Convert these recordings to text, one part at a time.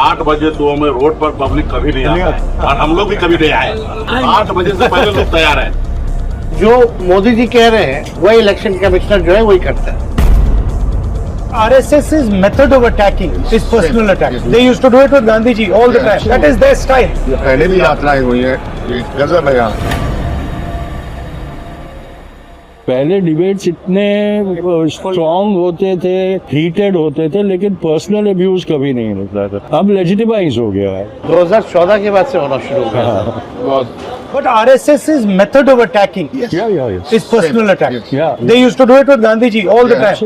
8 बजे सुबह में रोड पर पब्लिक कभी नहीं आता है और हम लोग भी कभी नहीं आए। 8 बजे से पहले लोग तैयार है। जो मोदी जी कह रहे हैं वही इलेक्शन कमिश्नर जो है वही करता है। RSS's method of attacking is personal attack. They used to do it with Gandhi ji all the time. That is their style. पहले भी यात्राएं हुई है, गजब है यहाँ। पहले डिबेट्स इतने स्ट्रॉन्ग होते थे, हीटेड होते थे, लेकिन पर्सनल अब्यूज कभी नहीं होता था। अब लेजिटिमाइज हो गया है। 2014 के बाद से होना शुरू हो गया। But RSS's method of attacking is personal attack. They used to do it with Gandhi ji all the time.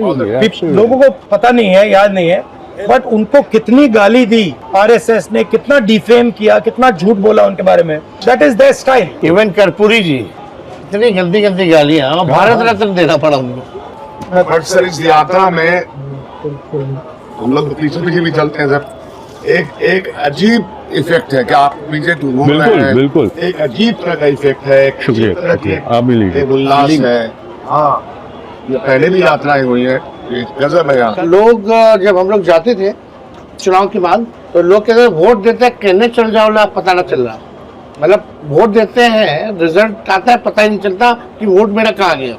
लोगों को पता नहीं है, याद नहीं है, बट उनको कितनी गाली दी RSS ने, कितना डिफेम किया, कितना झूठ बोला उनके बारे में। That is their style. Even Karpoori ji इतनी गंदी गंदी गालियां, भारत रत्न देना पड़ा उनको। बट सर इस यात्रा में हम लोग पीछे पीछे भी चलते हैं सर। एक अजीब इफेक्ट है कि आप पीछे घूम रहे हैं। बिल्कुल एक अजीब तरह का इफेक्ट है। एक उल्लास है। हाँ, ये पहले भी यात्राएं हुई है, गजब है यहाँ। लोग जब हम लोग जाते थे चुनाव के बाद तो लोग कहते वोट देते हैं, कहने चल जाओ ना, पता ना चल रहा। मतलब वोट देते हैं, रिजल्ट आता है, पता ही नहीं चलता कि वोट मेरा कहाँ गया।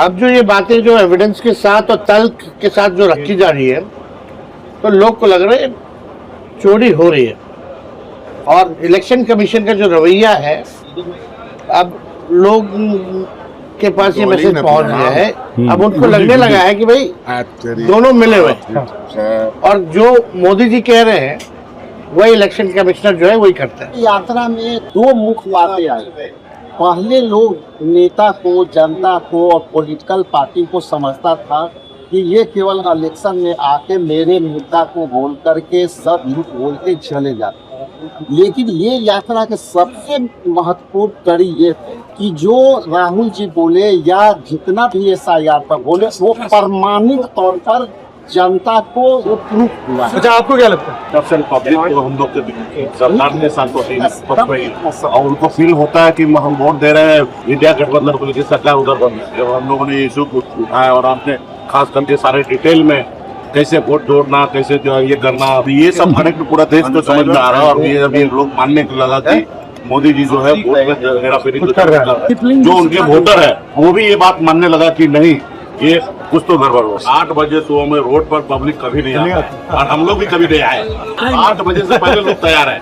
अब जो ये बातें जो एविडेंस के साथ और तर्क के साथ जो रखी जा रही है तो लोग को लग रहा है चोरी हो रही है। और इलेक्शन कमीशन का जो रवैया है, अब लोग के पास ये मैसेज पहुंच गया है। अब उनको लगने लगा है कि भाई दोनों मिले हुए और जो मोदी जी कह रहे हैं वही इलेक्शन कमिश्नर जो है वही करता है। यात्रा में दो मुख्य बातें आई। पहले लोग नेता को, जनता को और पॉलिटिकल पार्टी को समझता था कि ये केवल इलेक्शन में आके मेरे मुद्दा को बोल करके सब झूठ बोल के चले जाते हैं। लेकिन ये यात्रा के सबसे महत्वपूर्ण कड़ी ये कि जो राहुल जी बोले या जितना भी SIR पर बोले वो प्रमाणित तौर पर जनता को वो प्रूफ हुआ। अच्छा, आपको क्या लगता है? जब से पब्लिक को हम लोग सरकार के साथ और उनको फील होता है कि हम वोट दे रहे हैं इंडिया गठबंधन को, सरकार उधर बन गई। जब हम लोगों ने इशू उठाया और आपने खास करके सारे डिटेल में कैसे वोट जोड़ना, कैसे ये करना, ये सब कनेक्ट पूरा देश को समझ में आ रहा है। और ये अभी लोग मानने को लगा कि मोदी जी जो है वोट में हेराफेरी जो उनके वोटर है वो भी ये बात मानने लगा कि नहीं, ये कुछ तो गड़बड़ हो। 8 बजे सुबह में रोड पर पब्लिक कभी नहीं आता है और हम लोग भी कभी नहीं आए। 8 बजे से पहले लोग तैयार है।